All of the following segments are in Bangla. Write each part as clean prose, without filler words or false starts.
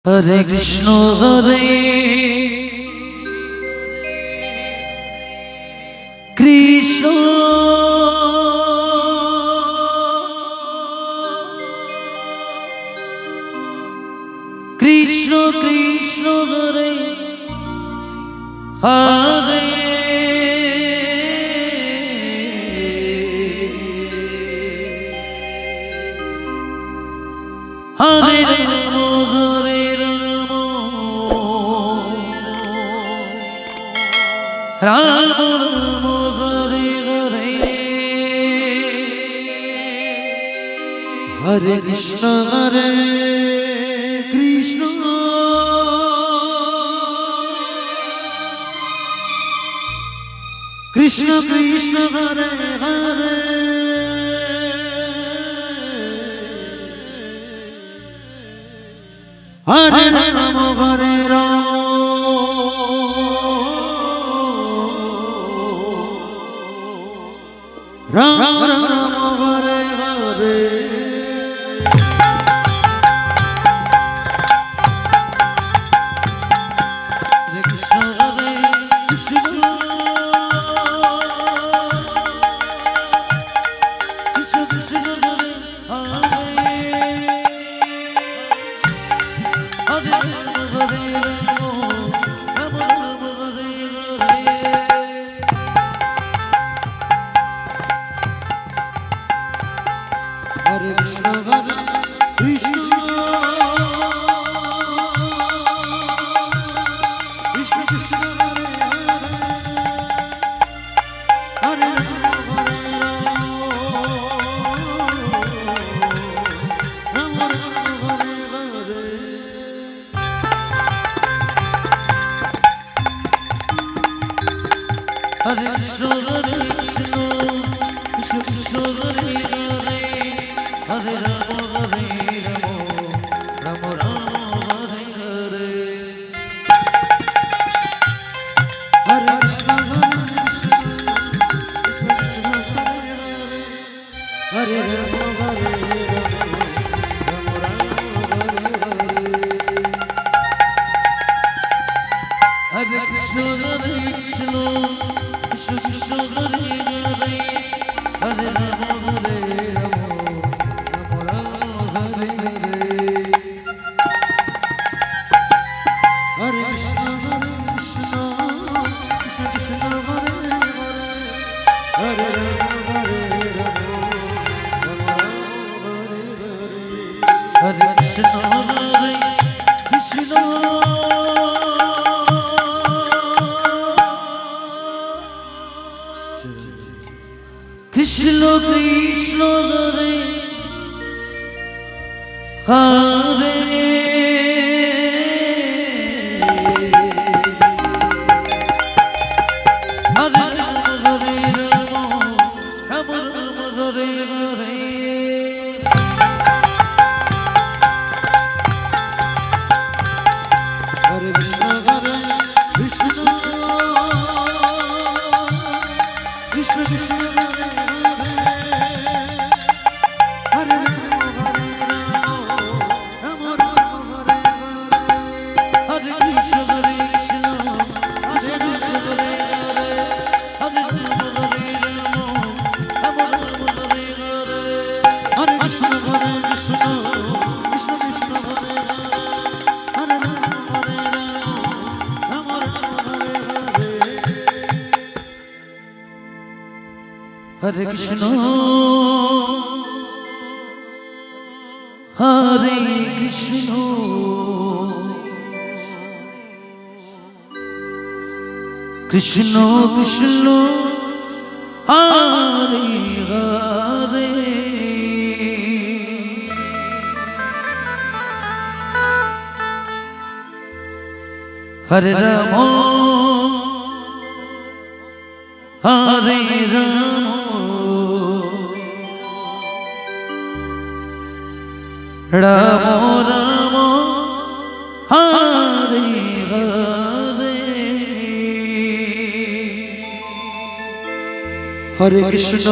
Hare Krishna Krishna Krishna Krishna Hare Hare Hare Ram Hare Ram Ram Ram Hare Hare Hare Krishna Hare Krishna Krishna Krishna Hare Hare Hare Ram Hare Ram Ram Ram Hare Hare Krishna Hare Krishna Krishna Krishna Hare Hare Hare Ram Ram Hare Hare Hare Krishna Hare Krishna Krishna Krishna Hare Hare Hare Ram Ram Hare Hare Hare Krishna Hare Krishna Krishna Krishna Hare Hare Hare Ram Hare Ram Ram Ram Hare Hare Hare Krishna Hare Krishna Krishna Hare Hare Ram Hare Ram Ram Hare Hare Hare Krishna Hare Krishna Krishna Krishna Hare Hare Hare Ram Hare Ram Ram Ram Hare Hare Hare Krishna Hare Krishna Krishna Krishna Hare Hare Hare Ram Hare Ram Ram Ram Hare Hare Hare Krishna Hare Krishna Krishna Krishna Hare Hare Hare Ram Hare Ram Ram Ram Hare Hare Hare Krishna Hare Krishna Krishna Krishna Hare Hare Hare Ram Ram Hare Hare Krishna Hare Krishna Krishna Krishna Hare Hare Hare Ram Hare Ram Ram Ram Hare Hare Hare Krishna Hare Krishna Krishna Krishna Hare Hare Ram Hare Ram Ram Hare Hare Hare Krishna Hare Krishna Krishna Krishna Hare Hare Hare Ram Hare Ram Ram Ram Hare Hare Hare Krishna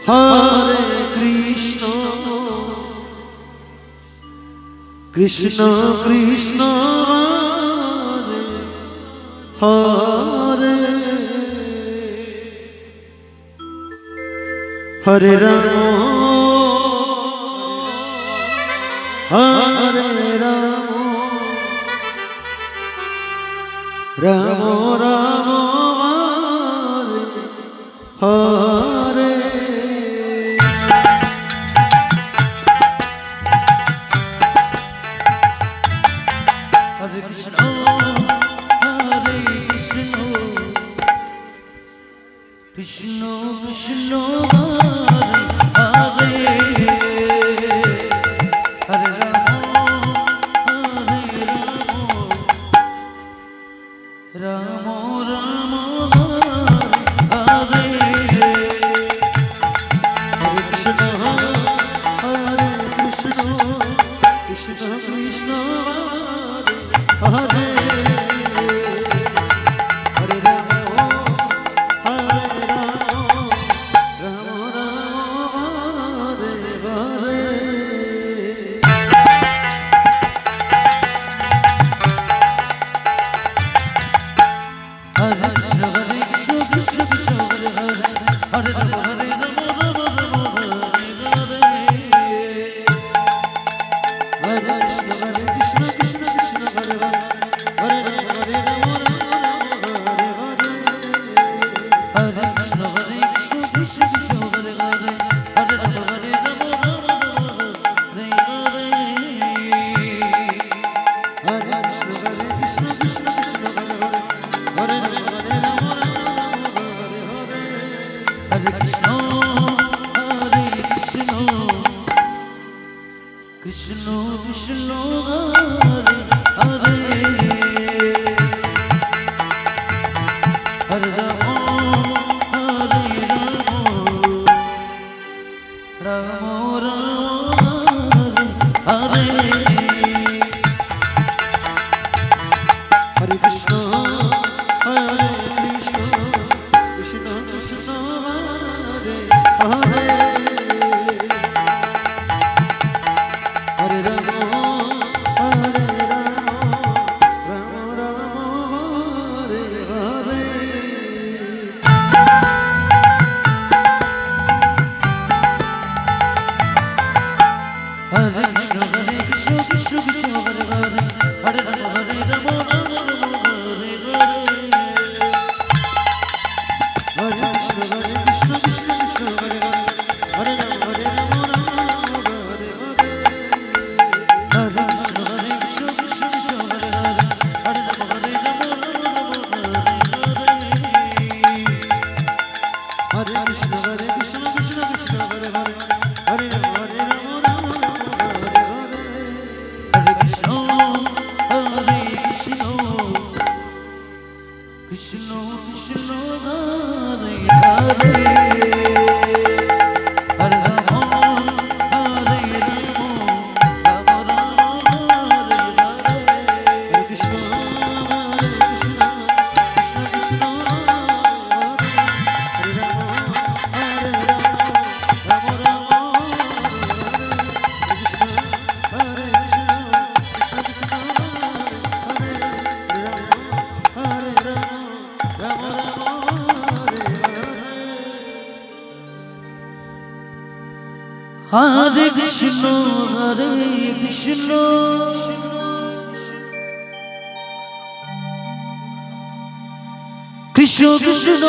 Hare Krishna Krishna Krishna Hare Hare Ram Hare Ram Ram Ram Hare Hare Krishna Hare Krishna Krishna Krishna Hare Hare Ram Ram Hare Hare Krishna Hare Krishna Krishna Krishna Hare Hare Ram Hare Ram Ram Hare Hare Hare Krishna Hare Krishna Krishna Krishna Hare Hare Hare Ram Hare Ram Ram Ram Hare Hare Hare Krishna Hare Krishna Krishna Krishna Hare Hare Hare Ram Hare Ram Ram Hare Hare Hare Krishna Hare Krishna Krishna Krishna Hare Hare Hare Ram Hare Ram Ram Ram Hare Hare Hare Krishna Hare Krishna Krishna Krishna Hare Hare Hare Ram Hare Ram Ram Hare Hare Hare Krishna Hare Krishna Krishna Krishna Hare Hare Hare Ram Hare Ram Ram Hare Hare Krishna Hare Krishna Krishna Krishna Hare Hare Hare Ram Ram Ram Hare Hare Hare Krishna Hare Krishna Krishna Krishna Hare Hare Hare Ram Hare Ram Ram Ram Hare Hare Hare Krishna Hare Krishna Krishna Krishna Hare Hare Hare Ram Hare Ram Ram Ram Hare Hare Hare Krishna Hare Krishna Krishna Krishna Hare Hare Hare Ram Hare Ram Ram Ram Hare Hare Hare Krishna Hare Krishna Krishna Krishna Hare Hare Hare Ram Hare Ram Ram Ram Hare Hare Hare Krishna Hare Krishna Krishna Krishna Hare Hare Hare Ram Hare Ram Ram Ram Hare Hare Hare Krishna Hare Krishna Krishna Krishna Hare Hare Ram Hare Ram Ram Ram Hare Hare Hare Krishna Hare Krishna Krishna Krishna Hare Hare Ram Ram Ram Hare Krishna Hare Krishna Krishna Krishna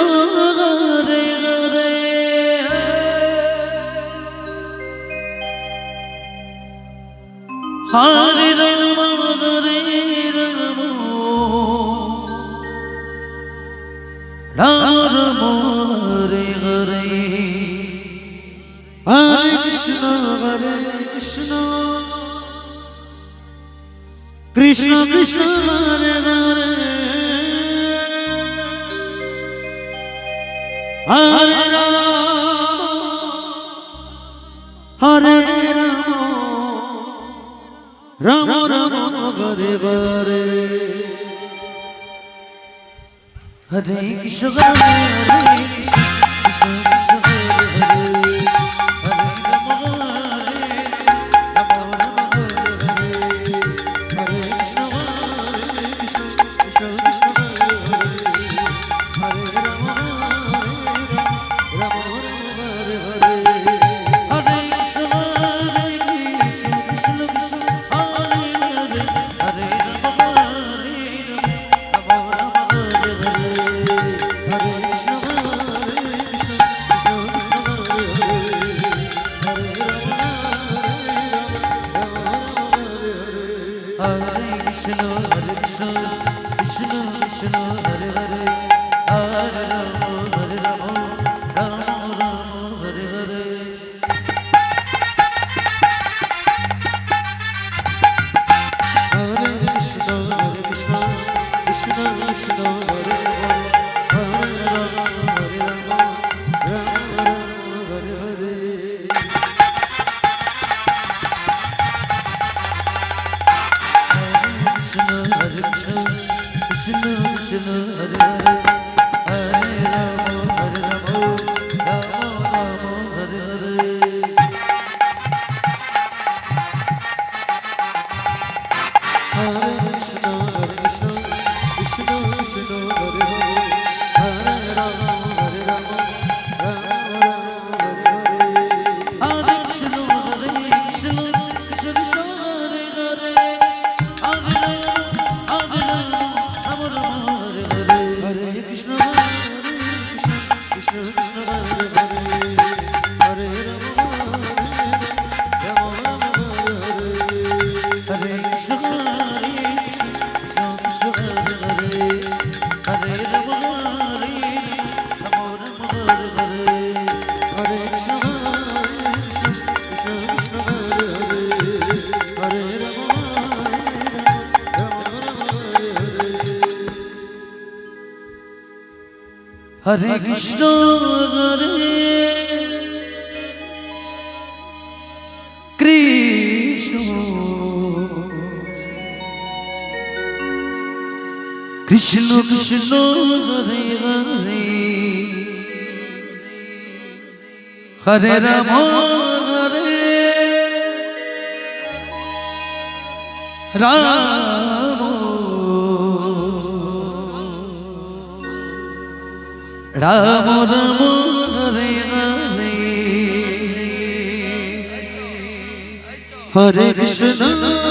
Hare Hare Hare Ram Hare Ram Ram Ram Hare Hare Hare Krishna Hare Krishna Krishna Krishna Hare Hare Hare Ram Hare Ram Ram Ram Hare Hare Hare Krishna Hare Krishna Krishna Krishna Hare Hare Hare Ram Hare Ram Ram Hare Hare Hare Krishna Hare Krishna Krishna Krishna Hare Hare Hare Rama Hare Rama Rama Rama Hare Hare Hare Krishna Hare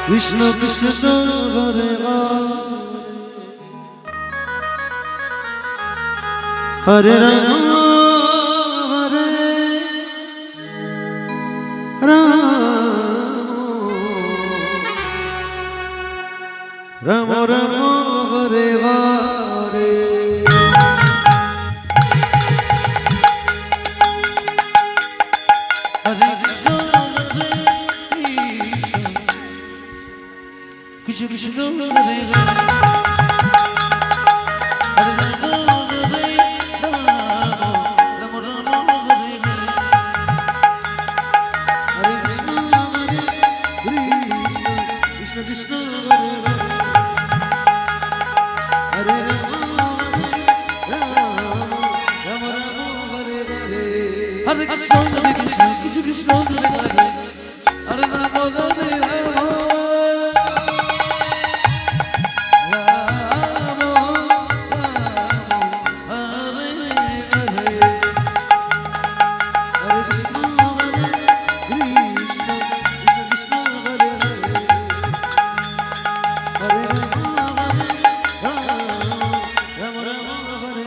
Krishna Krishna Krishna Hare Hare Hare Rama Rama Rama Hare Hare Hare Krishna Hare Krishna Krishna Krishna Hare Hare Hare Rama Hare Rama Rama Rama Hare Hare Hare Krishna Hare Krishna Krishna Krishna Hare Hare Hare Krishna Hare Krishna Krishna Krishna Hare Hare Hare Rama Hare Rama Hare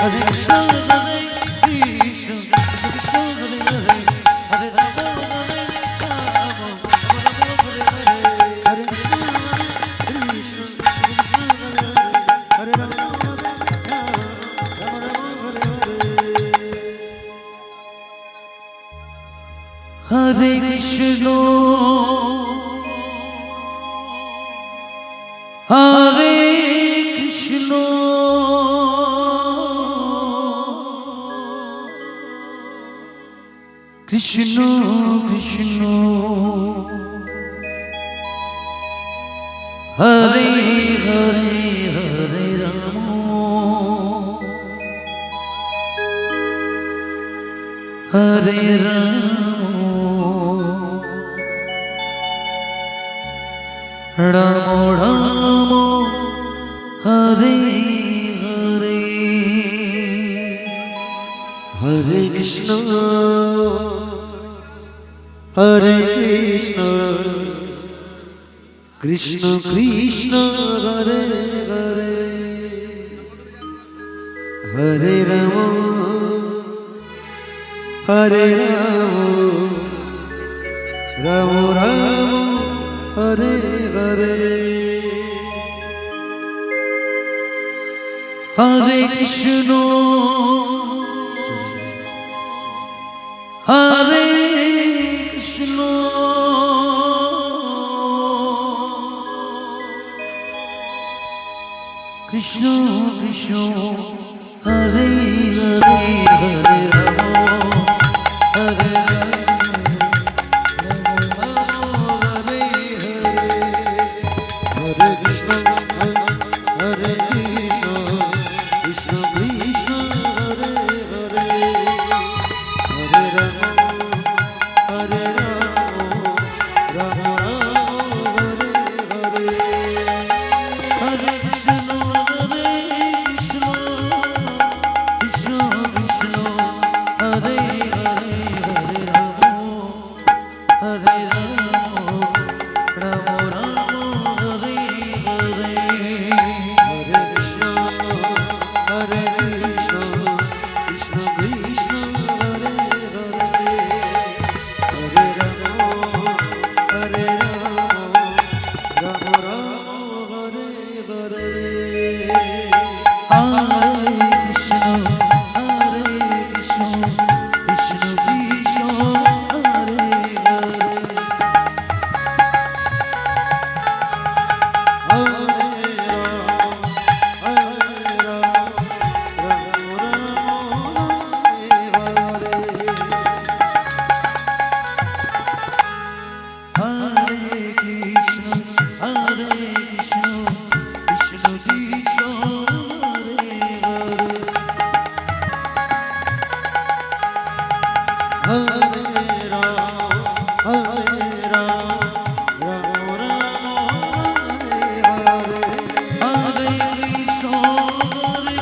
Hare Krishna Hare Krishna Krishna Krishna Hare Hare Hare Rama Hare Rama Hare Krishna Hare Krishna Krishna Hare Hare Hare Krishna Hare Krishna Krishna Krishna Hare Hare Hare Rama Hare Rama Rama Hare Hare Hare Krishna Hare Krishna Krishna Krishna Hare Hare Hare Rama Hare Rama Rama Rama Hare Hare Hare Krishna Hare Krishna Krishna Krishna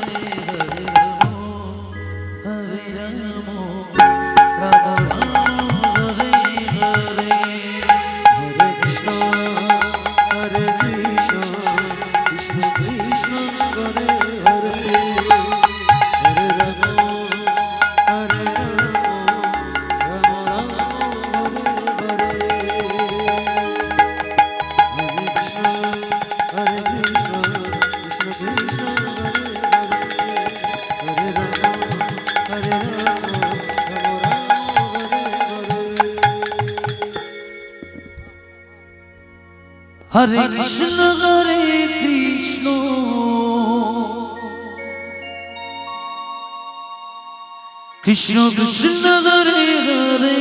Hare Hare Hare Rama Hare Hare Krishna Hare Krishna Krishna Krishna Hare Hare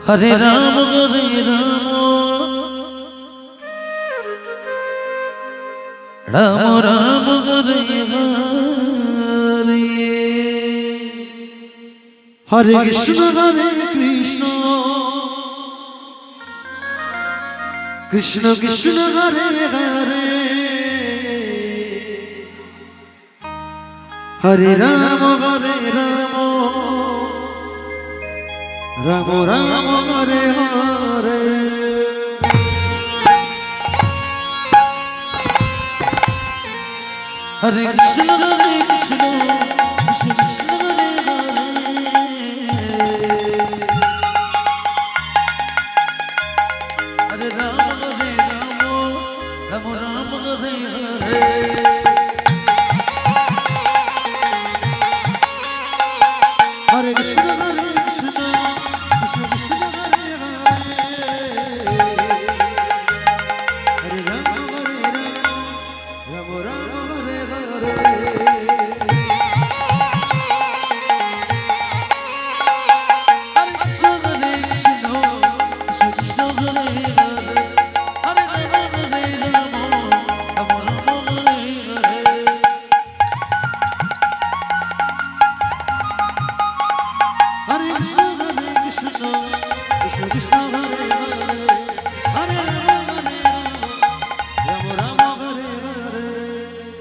Hare Rama Hare Rama Rama Rama Hare Hare Hare Krishna Hare Krishna Krishna Krishna Hare Hare Hare Rama Hare Rama Ram Ram Hare Hare Hare Krishna Krishna Krishna Hare Hare Ram Ram Ram Hare Hare Hare Krishna Krishna Krishna Hare Hare Ram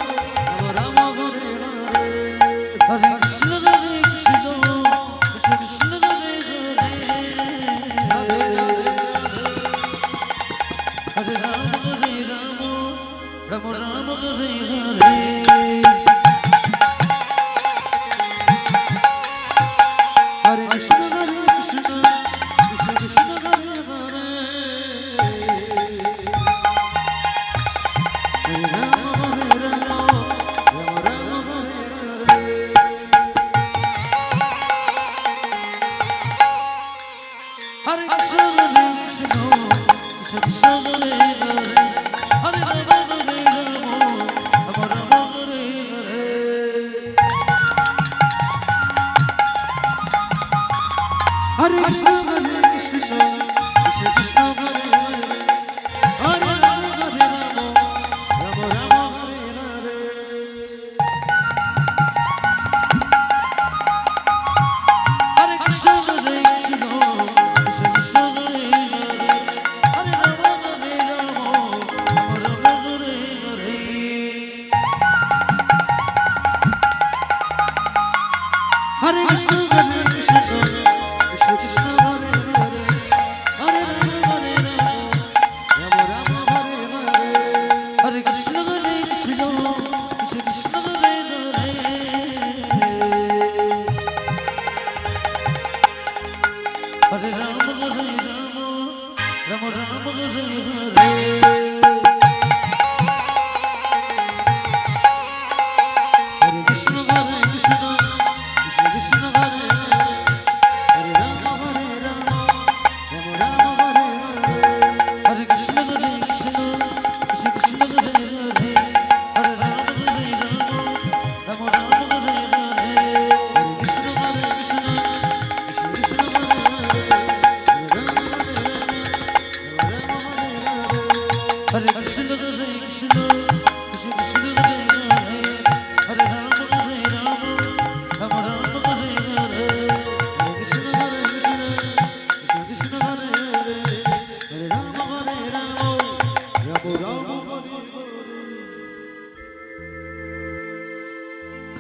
Ram Hare Hare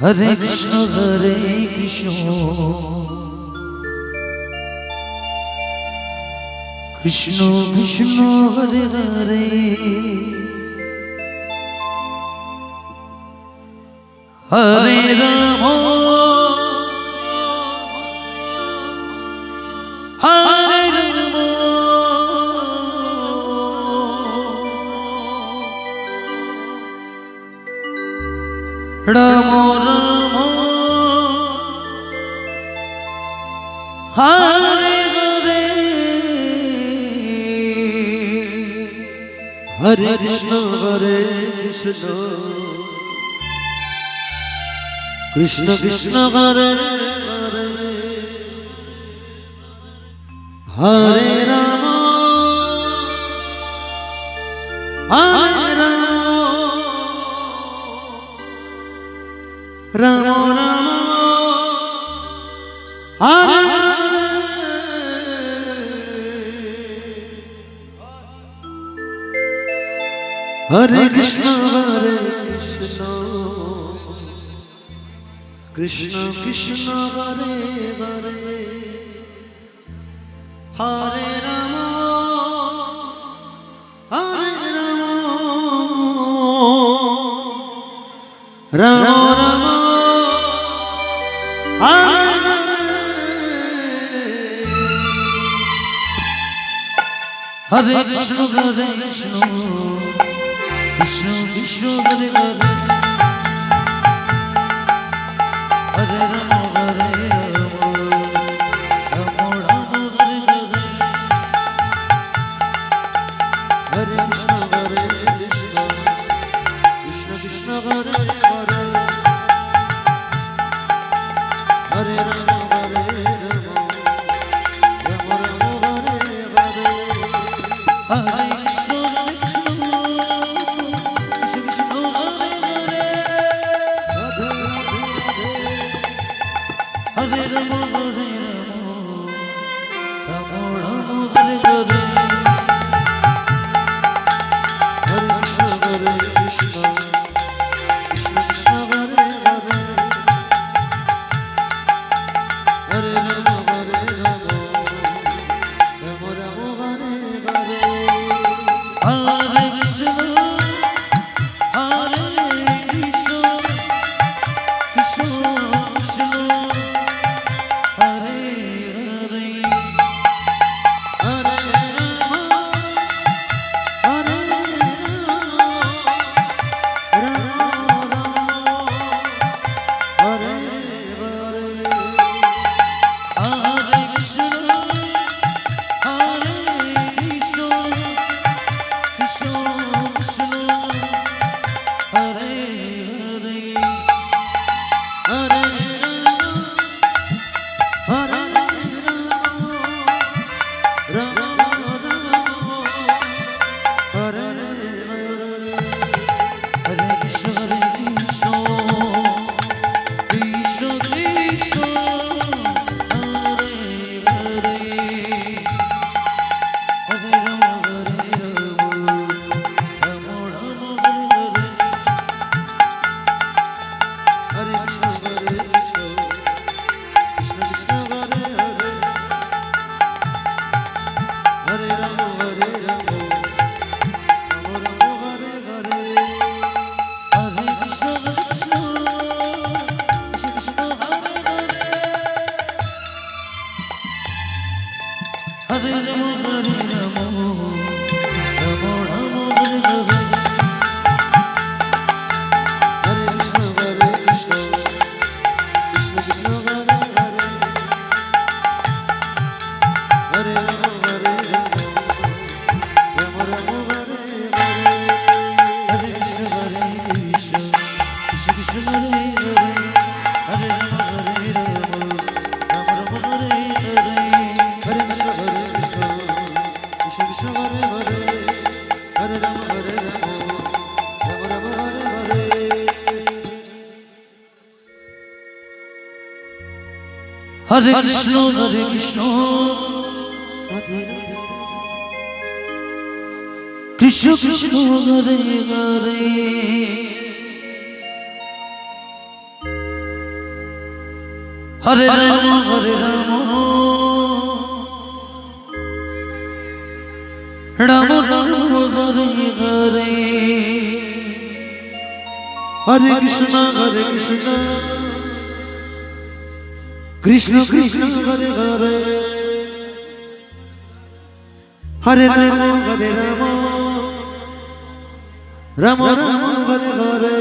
Hare Krishna Hare Krishna Krishna Krishna Hare Hare Hare Rama Hare Rama Rama Rama Hare Hare Hare Krishna Hare Krishna Krishna Krishna Hare Hare Hare Rama Hare Rama Rama Hare Hare Krishna Krishna Krishna Hare Hare Hare Rama Rama Rama Hare Hare Krishna Hare Krishna Krishna Krishna Hare Hare Hare Rama Hare Rama Rama Rama Hare Hare Hare Krishna Hare Krishna Krishna Krishna Hare Hare Hare Rama Hare Rama Rama Rama Hare Hare Hare Krishna Krishna Krishna Hare Hare Hare Rama Hare Rama Rama Rama Hare Hare Hare Krishna Hare Krishna Krishna Krishna Hare Hare Hare Rama Hare Rama Rama Rama Hare Hare Hare Krishna Hare Krishna Krishna Krishna Hare Hare Hare Rama Hare Rama Rama Hare Hare Hare Krishna Hare Krishna Krishna Krishna Hare Hare Hare Rama Rama Rama Hare Hare Hare Krishna Hare Krishna Krishna Krishna Hare Hare Hare Rama Hare Rama Rama Rama Hare Hare Hare Krishna Hare Krishna Krishna Krishna Hare Hare Hare Rama Hare Rama Rama Rama Hare Hare Hare Krishna Krishna Krishna Krishna Hare Hare Hare Rama Hare Rama Rama Rama Hare Hare Hare Krishna Hare Krishna Krishna Krishna Hare Hare Hare Rama Hare Rama Rama Rama Hare Hare Hare Krishna Hare Krishna Krishna Krishna Hare Hare Hare Rama Hare Rama Rama Rama Hare Hare Hare Krishna Hare Krishna Krishna Krishna Hare Hare Hare Rama Hare Rama Rama Rama Hare Hare Hare Krishna Hare Krishna Krishna Krishna Hare Hare Hare Rama Hare Rama Rama Rama Hare Hare Hare Krishna Hare Krishna Krishna Krishna Hare Hare Hare Rama Hare Rama Rama Rama Hare Hare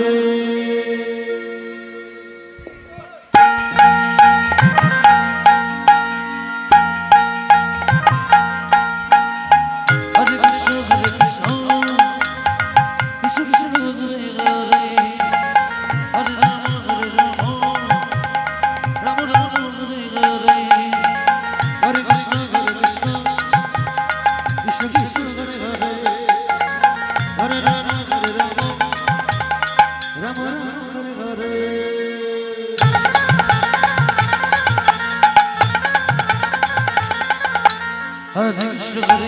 Hare Krishna Hare Krishna Krishna Krishna Hare Hare Hare Rama Hare Rama Rama Rama Hare Hare Hare Krishna Hare Krishna Krishna Krishna Hare Hare Hare Krishna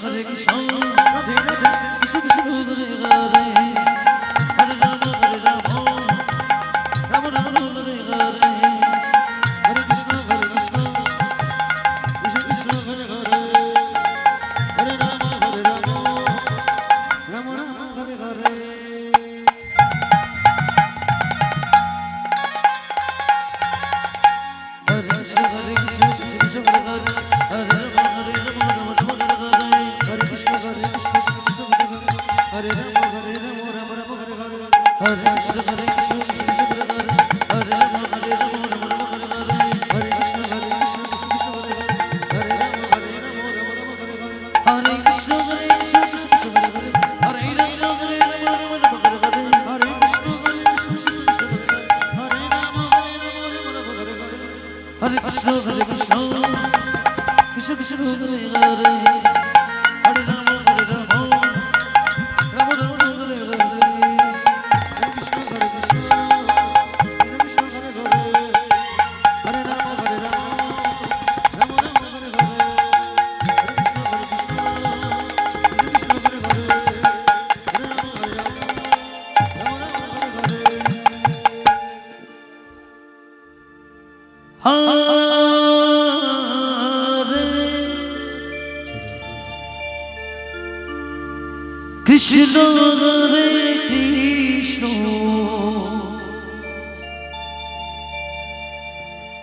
Hare Krishna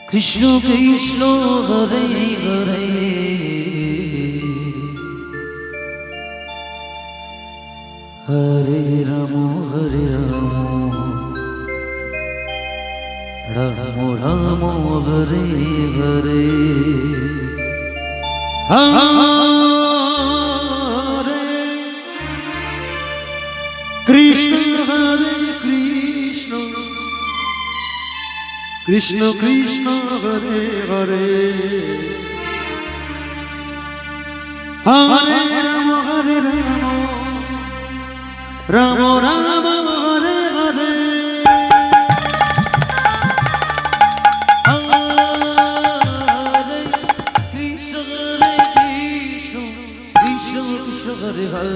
Krishna Krishna Hare Hare Hare Ram Ram Ram Hare Hare Krishna Hare Krishna Krishna Krishna Hare Hare Hare Ram Ram Ram Hare Hare Krishna Hare Krishna Krishna Krishna Hare Hare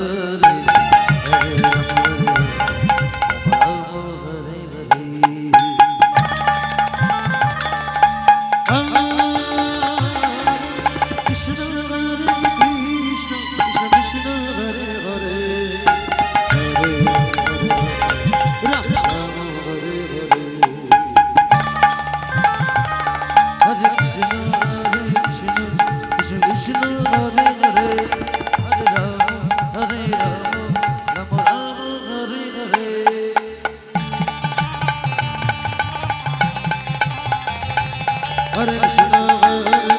Hare Krishna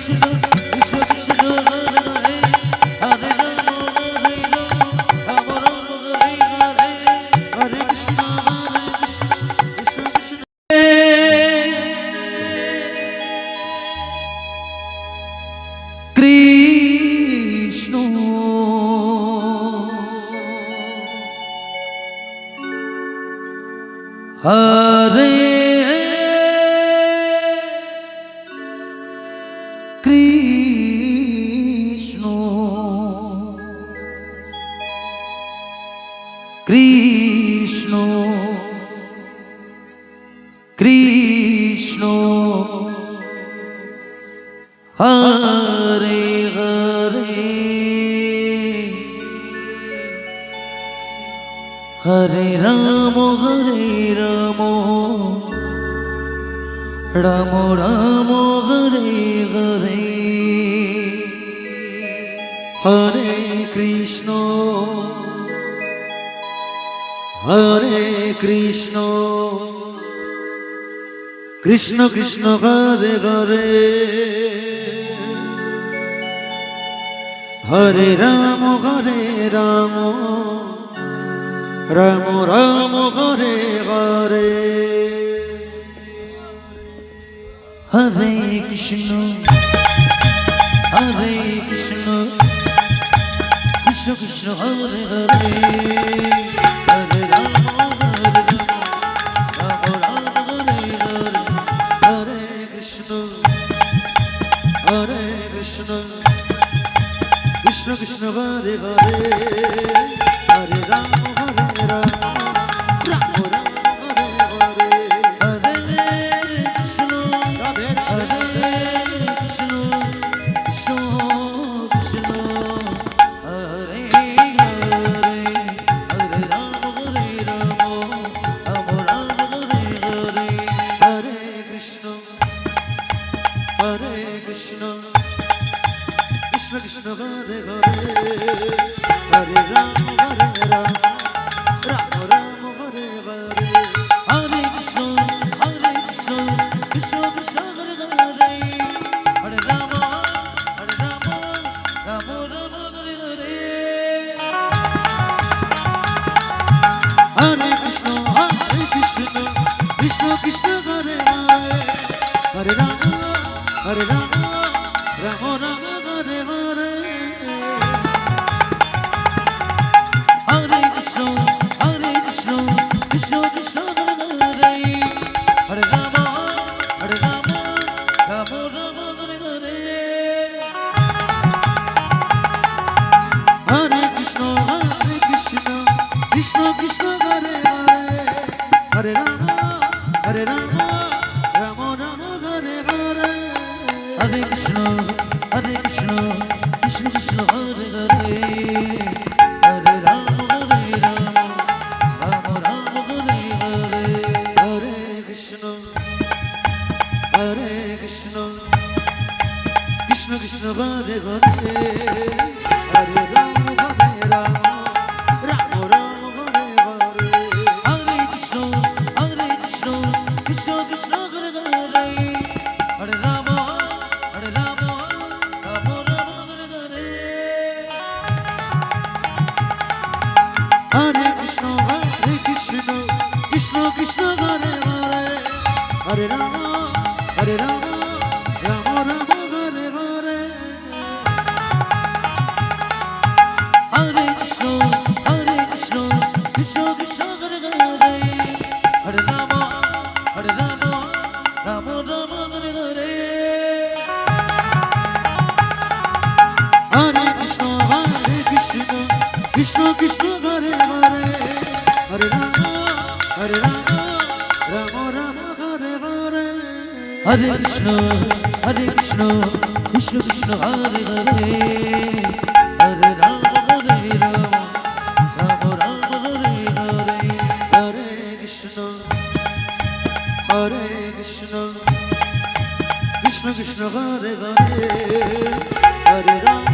Krishna Hare Krishna Krishna Krishna Hare Hare Hare Ram Ram Ram Hare Hare Hare Krishna Hare Krishna Krishna Krishna Hare Hare Hare Ram Ram Ram Hare Hare Hare Krishna Hare Krishna Krishna Krishna Hare Hare Hare Ram Ram Ram Hare Hare Hare Krishna Krishna Krishna Hare Hare Hare Ram Ram Ram Hare Hare Hare Krishna Hare Krishna Krishna Krishna Hare Hare Hare Ram Ram Ram Hare Hare Hare Krishna Krishna Krishna Hare Hare Hare Ram Ram Ram Hare Hare Hare Krishna Krishna Krishna Hare Hare Hare Ram Ram Ram Hare Hare Hare Krishna Krishna Krishna Hare Hare Hare Ram Ram Ram Hare Hare Hare Krishna Krishna Krishna Hare Hare Hare Ram Ram Ram Hare Hare Hare Krishna Krishna Krishna Hare Hare Hare Ram Ram Ram Hare Hare Hare Krishna Krishna Krishna Hare Hare Hare Ram Ram Ram Hare Hare Hare Krishna Krishna Krishna Hare Hare Hare Ram Ram Ram Hare Hare Hare Krishna Krishna Krishna Hare Hare Hare Ram Ram Ram Hare Hare Hare Krishna Krishna Krishna Hare Hare Hare Ram Ram Ram Hare Hare Hare Krishna Krishna Krishna Hare Hare Hare Ram Ram Ram Hare Hare Hare Krishna Krishna Krishna Hare Hare Hare Ram Ram Ram Hare Hare Hare Krishna Krishna Krishna Hare Hare Hare Ram Ram Ram Hare Hare Hare Krishna Krishna Krishna Hare Hare Hare Ram